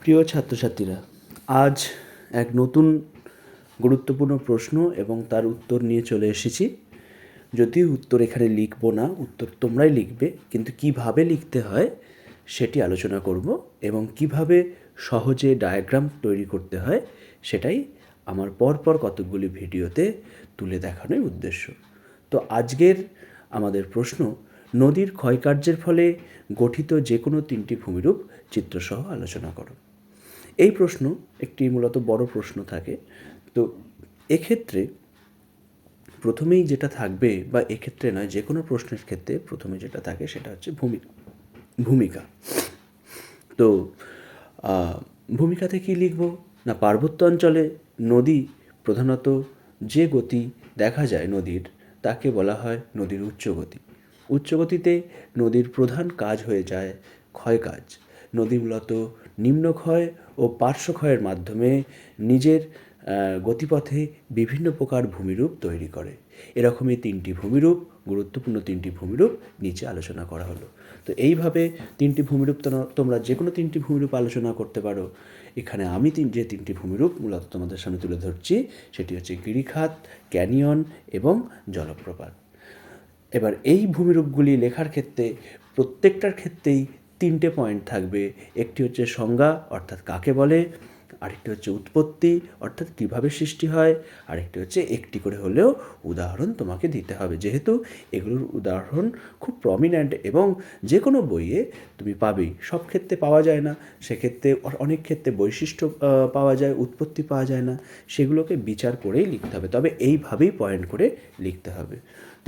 প্রিয় ছাত্রছাত্রীরা, আজ এক নতুন গুরুত্বপূর্ণ প্রশ্ন এবং তার উত্তর নিয়ে চলে এসেছি। যদিও উত্তর এখানে লিখব না, উত্তর তোমরাই লিখবে, কিন্তু কিভাবে লিখতে হয় সেটি আলোচনা করব এবং কিভাবে সহজে ডায়াগ্রাম তৈরি করতে হয় সেটাই আমার পরপর কতকগুলি ভিডিওতে তুলে দেখানোর উদ্দেশ্য। তো আজকের আমাদের প্রশ্ন, নদীর ক্ষয়কার্যের ফলে গঠিত যে কোনো তিনটি ভূমিরূপ চিত্রসহ আলোচনা করো। এই প্রশ্ন একটি মূলত বড় প্রশ্ন থাকে। তো এক্ষেত্রে প্রথমেই যেটা থাকবে, বা এক্ষেত্রে নয়, যে কোনো প্রশ্নের ক্ষেত্রে প্রথমে যেটা থাকে সেটা হচ্ছে ভূমিকা। তো ভূমিকাতে কী লিখব না, পার্বত্য অঞ্চলে নদী প্রধানত যে গতি দেখা যায় নদীর, তাকে বলা হয় নদীর উচ্চগতি। উচ্চগতিতে নদীর প্রধান কাজ হয়ে যায় ক্ষয়কাজ। নদী মূলত নিম্নক্ষয় ও পার্শ্বক্ষয়ের মাধ্যমে নিজের গতিপথে বিভিন্ন প্রকার ভূমিরূপ তৈরি করে। এরকমই তিনটি ভূমিরূপ, গুরুত্বপূর্ণ তিনটি ভূমিরূপ নিচে আলোচনা করা হলো। তো এইভাবে তিনটি ভূমিরূপ তোমরা যে কোনো তিনটি ভূমিরূপ আলোচনা করতে পারো। এখানে আমি যে তিনটি ভূমিরূপ মূলত তোমাদের সামনে তুলে ধরছি সেটি হচ্ছে গিরিখাত, ক্যানিয়ন এবং জলপ্রপাত। এবার এই ভূমিরূপগুলি লেখার ক্ষেত্রে প্রত্যেকটার ক্ষেত্রেই তিনটে পয়েন্ট থাকবে। একটি হচ্ছে সংজ্ঞা, অর্থাৎ কাকে বলে; আরেকটি হচ্ছে উৎপত্তি, অর্থাৎ কীভাবে সৃষ্টি হয়; আরেকটি হচ্ছে একটি করে হলেও উদাহরণ তোমাকে দিতে হবে, যেহেতু এগুলোর উদাহরণ খুব প্রমিনেন্ট এবং যে কোনো বইয়ে তুমি পাবেই। সব ক্ষেত্রে পাওয়া যায় না, সেক্ষেত্রে অনেক ক্ষেত্রে বৈশিষ্ট্য পাওয়া যায়, উৎপত্তি পাওয়া যায় না, সেগুলোকে বিচার করেই লিখতে হবে, তবে এইভাবেই পয়েন্ট করে লিখতে হবে।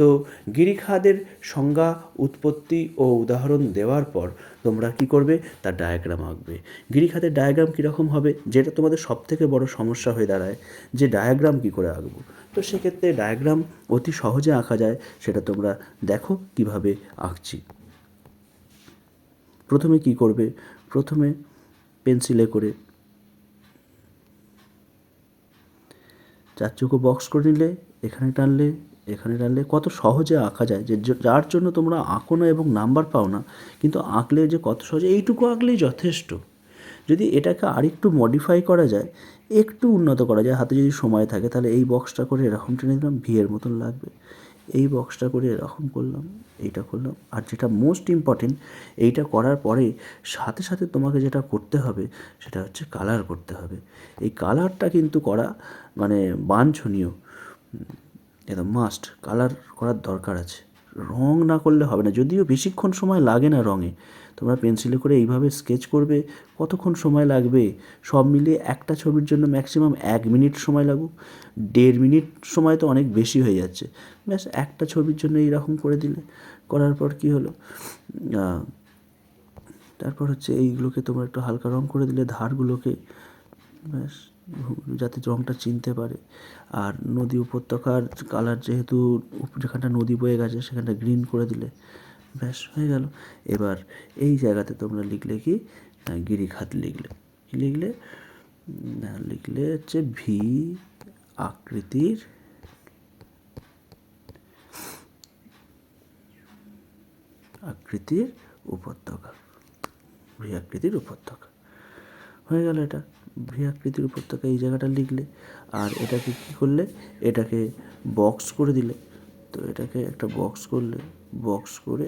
তো গিরিখাদের সংজ্ঞা, উৎপত্তি ও উদাহরণ দেওয়ার পর তোমরা কি করবে, তার ডায়াগ্রাম আঁকবে। গিরিখাতের ডায়াগ্রাম কীরকম হবে, যেটা তোমাদের সবথেকে বড় সমস্যা হয়ে দাঁড়ায়, যে ডায়াগ্রাম কী করে আঁকবো। তো সেক্ষেত্রে ডায়াগ্রাম অতি সহজে আঁকা যায়, সেটা তোমরা দেখো কিভাবে আঁকছি। প্রথমে কি করবে, প্রথমে পেন্সিলে করে চারচুকো বক্স করে নিলে, এখানে টানলে, এখানে টানলে, কত সহজে আঁকা যায়, যে যার জন্য তোমরা আঁকো না এবং নাম্বার পাও না, কিন্তু আঁকলে যে কত সহজে, এইটুকু আঁকলেই যথেষ্ট। যদি এটাকে আরেকটু মডিফাই করা যায়, একটু উন্নত করা যায়, হাতে যদি সময় থাকে, তাহলে এই বক্সটা করে এরকম টেনে দিলাম, ভিয়ের মতন লাগবে। এই বক্সটা করে এরকম করলাম, এইটা করলাম। আর যেটা মোস্ট ইম্পর্টেন্ট, এইটা করার পরে সাথে সাথে তোমাকে যেটা করতে হবে সেটা হচ্ছে কালার করতে হবে। এই কালারটা কিন্তু করা মানে বাঞ্ছনীয়, একদম মাস্ট। কালার করার দরকার আছে, রং না করলে হবে না, যদিও বেশিক্ষণ সময় লাগে না রঙে। তোমরা পেন্সিলে করে এইভাবে স্কেচ করবে, কতক্ষণ সময় লাগবে, সব মিলিয়ে একটা ছবির জন্য ম্যাক্সিমাম 1 মিনিট সময় লাগুক, 1.5 মিনিট সময় তো অনেক বেশি হয়ে যাচ্ছে। ব্যাস একটা ছবির জন্য এইরকম করে দিলে, করার পর কি হলো, তারপর হচ্ছে এইগুলোকে তোমরা একটু হালকা রং করে দিলে, ধারগুলোকে, ব্যাস, যাতে রঙটা চিনতে পারে। আর নদী উপত্যকার কালার, যেহেতু যেখানটা নদী বয়ে গেছে সেখানটা গ্রিন করে দিলে, ব্যাস হয়ে গেল। এবার এই জায়গাতে তোমরা লিখলে কি, গিরিখাত লিখলে, কী লিখলে, লিখলে হচ্ছে ভি আকৃতির উপত্যকা, ভি আকৃতির উপত্যকা হয়ে গেল। এটা ভি আকৃতির উপত্যকা, এই জায়গাটা লিখলে। আর এটাকে কী করলে, এটাকে বক্স করে দিলে। তো এটাকে একটা বক্স করলে, বক্স করে,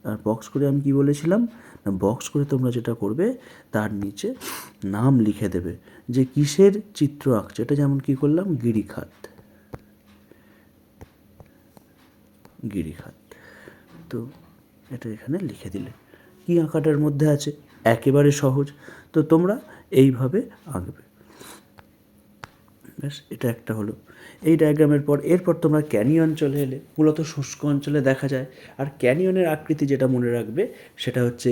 আর বক্স করে আমি কি বলেছিলাম না, বক্স করে তোমরা যেটা করবে তার নিচে নাম লিখে দেবে, যে কিসের চিত্র আঁকছে। এটা যেমন কি করলাম, গিরিখাত, গিরিখাত। তো এটা এখানে লিখে দিলে, কি আঁকাটার মধ্যে আছে, একেবারে সহজ। তো তোমরা এইভাবে আঁকবে, ব্যাস। এটা একটা হলো এই ডায়াগ্রামের পর। এরপর তোমরা ক্যানিয়ন চলে এলে, মূলত শুষ্ক অঞ্চলে দেখা যায়। আর ক্যানিয়নের আকৃতি যেটা মনে রাখবে সেটা হচ্ছে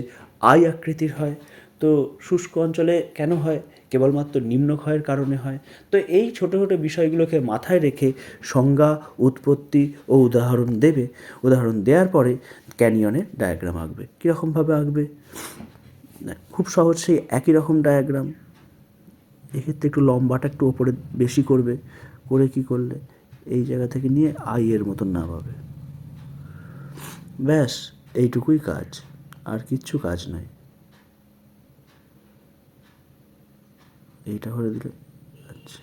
আই আকৃতির হয়। তো শুষ্ক অঞ্চলে কেন হয়, কেবলমাত্র নিম্নক্ষয়ের কারণে হয়। তো এই ছোটো ছোটো বিষয়গুলোকে মাথায় রেখে সংজ্ঞা, উৎপত্তি ও উদাহরণ দেবে। উদাহরণ দেওয়ার পরে ক্যানিয়নের ডায়াগ্রাম আঁকবে। কীরকমভাবে আঁকবে, খুব সহজ, সেই একই রকম ডায়াগ্রাম। এক্ষেত্রে একটু লম্বাটা একটু ওপরে বেশি করবে, করে কি করলে, এই জায়গা থেকে নিয়ে আইয়ের মতন নামাবে, ব্যাস। এইটুকুই কাজ, আর কিচ্ছু কাজ নয়। এইটা করে দিলে, আচ্ছা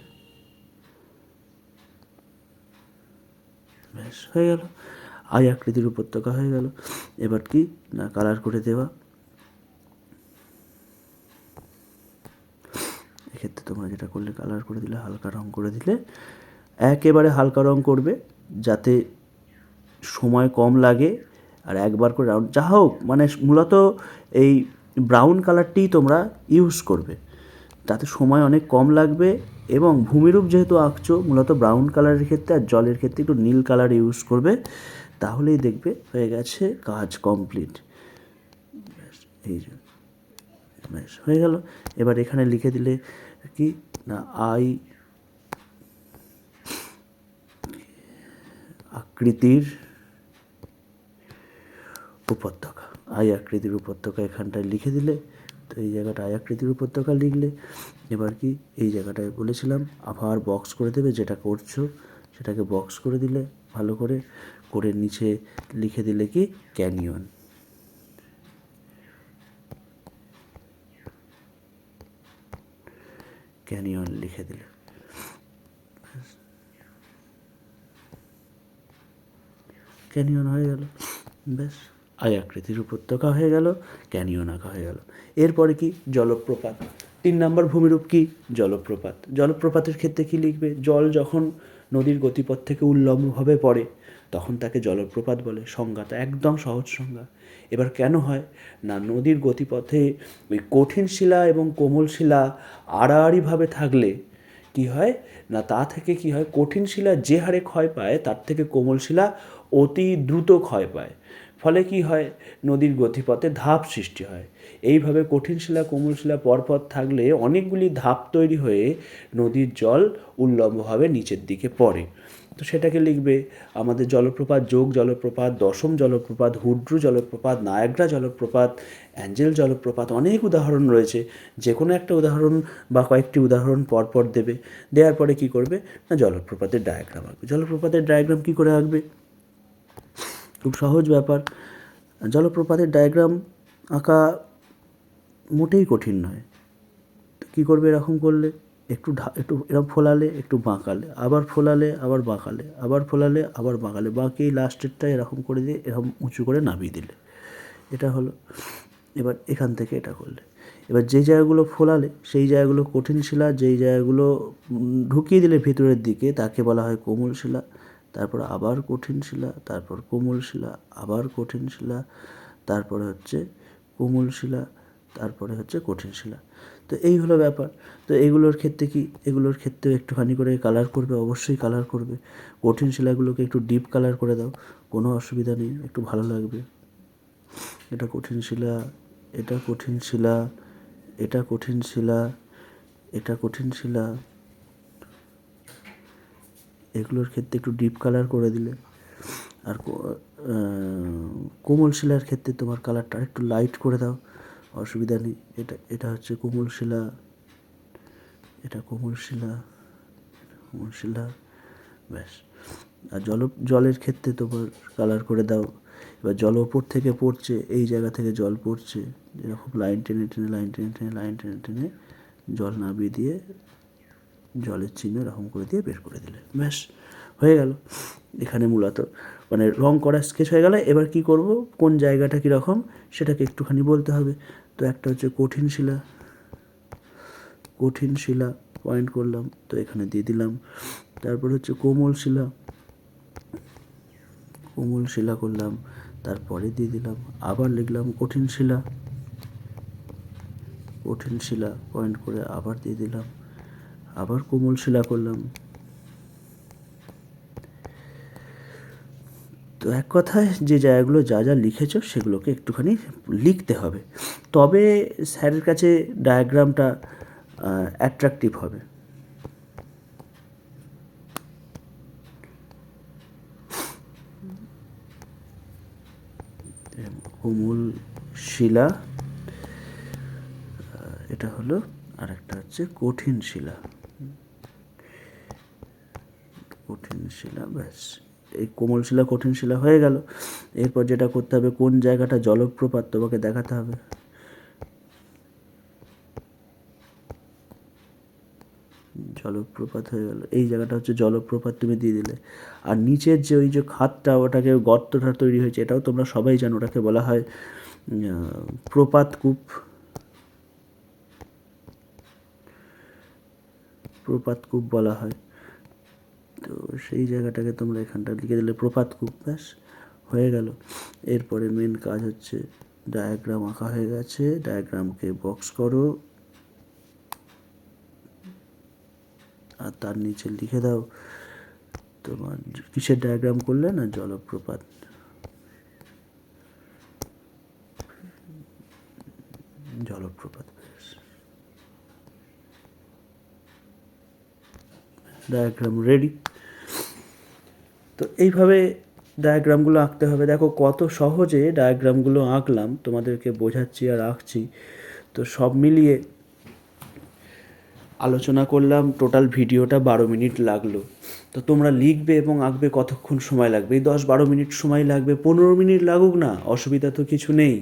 ব্যাস হয়ে গেল, আই আকৃতির উপত্যকা হয়ে গেল। এবার কি না কালার করে দেওয়া, এক্ষেত্রে তোমরা যেটা করলে কালার করে দিলে, হালকা রং করে দিলে, একেবারে হালকা রং করবে যাতে সময় কম লাগে, আর একবার করে রাউন্ড যা হোক, মানে মূলত এই ব্রাউন কালারটিই তোমরা ইউজ করবে, তাতে সময় অনেক কম লাগবে। এবং ভূমিরূপ যেহেতু আঁকছো মূলত ব্রাউন কালারের ক্ষেত্রে আর জলের ক্ষেত্রে একটু নীল কালার ইউজ করবে, তাহলেই দেখবে হয়ে গেছে কাজ কমপ্লিট। এই যে ব্যাস হয়ে গেল। এবার এখানে লিখে দিলে কি না আই আকৃতির উপত্যকা, আই আকৃতির উপত্যকা এখানটায় লিখে দিলে, তো এই জায়গাটা আই আকৃতির উপত্যকা লিখলে। এবার কি এই জায়গাটায় বলেছিলাম আবার বক্স করে দেবে, যেটা করছো সেটাকে বক্স করে দিলে ভালো করে, করে নিচে লিখে দিলে কি ক্যানিয়ন, ক্যানিয়ন লিখে দিলে, ক্যানিয়ন হয়ে গেল। ব্যাস আই আকৃতির উপত্যকা হয়ে গেল, ক্যানিয়ন আঁকা হয়ে গেল। এরপরে কি জলপ্রপাত, 3 নম্বর ভূমিরূপ কি জলপ্রপাত। জলপ্রপাতের ক্ষেত্রে কি লিখবে, জল যখন নদীর গতিপথ থেকে উল্লম্বভাবে পড়ে তখন তাকে জলপ্রপাত বলে। সংজ্ঞাটা একদম সহজ সংজ্ঞা। এবার কেন হয় না নদীর গতিপথে ওই কঠিন শিলা এবং কোমল শিলা আড়াআড়িভাবে থাকলে কি হয় না তা থেকে কি হয়, কঠিন শিলা যে হারে ক্ষয় পায় তার থেকে কোমল শিলা অতি দ্রুত ক্ষয় পায়, ফলে কি হয় নদীর গতিপথে ধাপ সৃষ্টি হয়। এইভাবে কঠিন শিলা কোমল শিলা পরপর থাকলে অনেকগুলি ধাপ তৈরি হয়ে নদীর জল উল্লম্বভাবে নিচের দিকে পড়ে। তো সেটাকে লিখবে আমাদের জলপ্রপাত, যোগ জলপ্রপাত, দশম জলপ্রপাত, হুড্রু জলপ্রপাত, নায়াগ্রা জলপ্রপাত, অ্যাঞ্জেল জলপ্রপাত, অনেক উদাহরণ রয়েছে। যে কোনো একটা উদাহরণ বা কয়েকটি উদাহরণ পরপর দেবে, দেওয়ার পরে কি করবে না জলপ্রপাতের ডায়াগ্রাম আঁকবে। জলপ্রপাতের ডায়াগ্রাম কী করে আঁকবে, খুব সহজ ব্যাপার। জলপ্রপাতের ডায়াগ্রাম আঁকা মোটেই কঠিন নয়। কী করবে এরকম করলে, একটু একটু এরকম ফোলালে, একটু বাঁকালে, আবার ফোলালে, আবার বাঁকালে, আবার ফোলালে, আবার বাঁকালে, বাঁকিয়ে লাস্টেরটা এরকম করে দিয়ে এরকম উঁচু করে নামিয়ে দিলে, এটা হলো। এবার এখান থেকে এটা করলে, এবার যে জায়গাগুলো ফোলালে সেই জায়গাগুলো কঠিন শিলা, যেই জায়গাগুলো ঢুকিয়ে দিলে ভিতরের দিকে তাকে বলা হয় কোমল শিলা। তারপর আবার কঠিন শিলা, তারপর কোমল শিলা, আবার কঠিন শিলা, তারপরে হচ্ছে কোমল শিলা, তারপরে হচ্ছে কঠিন শিলা। তো এই হলো ব্যাপার। তো এগুলোর ক্ষেত্রে কি, এগুলোর ক্ষেত্রেও একটুখানি করে কালার করবে, অবশ্যই কালার করবে। কঠিন শিলাগুলোকে একটু ডিপ কালার করে দাও, কোনো অসুবিধা নেই, একটু ভালো লাগবে। এটা কঠিন শিলা, এটা কঠিন শিলা, এটা কঠিন শিলা, এটা কঠিন শিলা, এগুলোর ক্ষেত্রে একটু ডিপ কালার করে দিলে। আর কোমল শিলার ক্ষেত্রে তোমার কালারটা একটু লাইট করে দাও, অসুবিধা নেই। এটা এটা হচ্ছে কোমল শিলা, এটা কোমল শিলা, কোমল শিলা, ব্যাস। আর জলের ক্ষেত্রে তোমার কালার করে দাও। এবার জল ওপর থেকে পড়ছে, এই জায়গা থেকে জল পড়ছে, এরকম লাইন টেনে টেনে, লাইন টেনে টেনে, লাইন টেনে টেনে জল নামিয়ে দিয়ে জলের চিহ্ন এরকম করে দিয়ে বের করে দিলে, ব্যাস হয়ে গেল। এখানে মূলত মানে রং করা স্কেচ হয়ে গেল। এবার কি করব, কোন জায়গাটা কীরকম সেটাকে একটুখানি বলতে হবে। তো একটা হচ্ছে কঠিন শিলা, কঠিন শিলা পয়েন্ট করলাম, তো এখানে দিয়ে দিলাম। তারপর হচ্ছে কোমল শিলা, কোমল শিলা করলাম, তারপরে দিয়ে দিলাম। আবার লিখলাম কঠিন শিলা, কঠিন শিলা পয়েন্ট করে আবার দিয়ে দিলাম। আবার কোমল শিলা করলাম। তো এক কথায় যে জায়গাগুলো যা যা লিখেছ সেগুলোকে একটুখানি লিখতে হবে, তবে স্যারের কাছে ডায়াগ্রামটা অ্যাট্রাকটিভ হবে। কোমল শিলা, এটা হলো, আর একটা হচ্ছে কঠিন শিলা, কঠিন শিলা, ব্যাস। এই কোমল শিলা কঠিন শিলা হয়ে গেল। এরপর যেটা করতে হবে, কোন জায়গাটা জলপ্রপাত তোমাকে দেখাতে হবে। জলপ্রপাত হয়ে গেল, এই জায়গাটা হচ্ছে জলপ্রপাত তুমি দিয়ে দিলে। আর নিচের যে ওই যে খাতটা, ওটাকে গর্তটা তৈরি হয়েছে, এটাও তোমরা সবাই জানো, ওটাকে বলা হয় প্রপাত কূপ। প্রপাত কূপ বলা হয়। তো সেই জায়গাটাকে তোমরা এখানটা লিখে দিলে প্রপাত কূপ, ব্যাস হয়ে গেল। এরপরে মেন কাজ হচ্ছে ডায়াগ্রাম আঁকা হয়ে গেছে, ডায়াগ্রামকে বক্স করো আর তার নিচে লিখে দাও তোমার কিসের ডায়াগ্রাম করলে না, জলপ্রপাত। জলপ্রপাত ডায়াগ্রাম রেডি। তো এইভাবে ডায়াগ্রামগুলো আঁকতে হবে। দেখো কত সহজে ডায়াগ্রামগুলো আঁকলাম, তোমাদেরকে বোঝাচ্ছি আর আঁকছি। তো সব মিলিয়ে আলোচনা করলাম, টোটাল ভিডিওটা 12 মিনিট লাগলো। তো তোমরা লিখবে এবং আঁকবে কতক্ষণ সময় লাগবে? এই 10-12 মিনিট সময় লাগবে, 15 মিনিট লাগুক না, অসুবিধা তো কিছু নেই।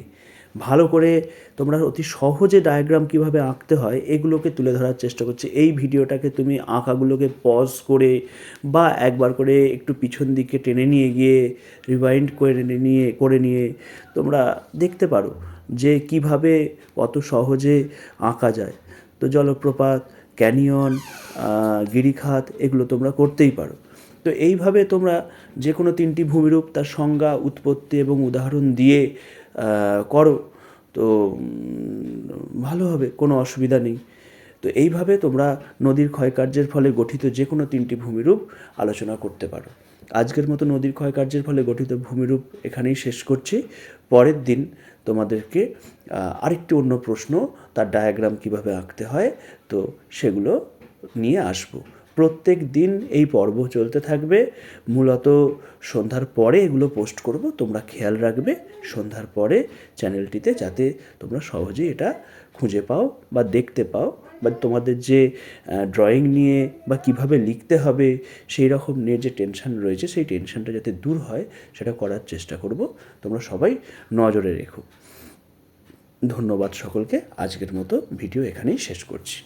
ভালো করে তোমরা অতি সহজে ডায়াগ্রাম কীভাবে আঁকতে হয় এগুলোকে তুলে ধরার চেষ্টা করছি। এই ভিডিওটাকে তুমি আঁকাগুলোকে পজ করে বা একবার করে একটু পিছন দিকে টেনে নিয়ে গিয়ে রিওয়াইন্ড করে নিয়ে তোমরা দেখতে পারো যে কিভাবে কত সহজে আঁকা যায়। তো জলপ্রপাত, ক্যানিয়ন, গিরিখাত এগুলো তোমরা করতেই পারো। তো এইভাবে তোমরা যে কোনো 3টি ভূমিরূপ তার সংজ্ঞা, উৎপত্তি এবং উদাহরণ দিয়ে করো, তো ভালো হবে, কোনো অসুবিধা নেই। তো এইভাবে তোমরা নদীর ক্ষয়কার্যের ফলে গঠিত যে কোনো 3টি ভূমিরূপ আলোচনা করতে পারো। আজকের মতো নদীর ক্ষয়কার্যের ফলে গঠিত ভূমিরূপ এখানেই শেষ করছি। পরের দিন তোমাদেরকে আরেকটি অন্য প্রশ্ন, তার ডায়াগ্রাম কিভাবে আঁকতে হয়, তো সেগুলো নিয়ে আসবো। প্রত্যেক দিন এই পর্ব চলতে থাকবে। মূলত সন্ধ্যার পরে এগুলো পোস্ট করব, তোমরা খেয়াল রাখবে সন্ধ্যার পরে চ্যানেলটিতে, যাতে তোমরা সহজেই এটা খুঁজে পাও বা দেখতে পাও, বা তোমাদের যে ড্রয়িং নিয়ে বা কিভাবে লিখতে হবে সেই রকম নিয়ে যে টেনশন রয়েছে, সেই টেনশনটা যাতে দূর হয় সেটা করার চেষ্টা করব। তোমরা সবাই নজরে রেখো। ধন্যবাদ সকলকে। আজকের মতো ভিডিও এখানেই শেষ করছি।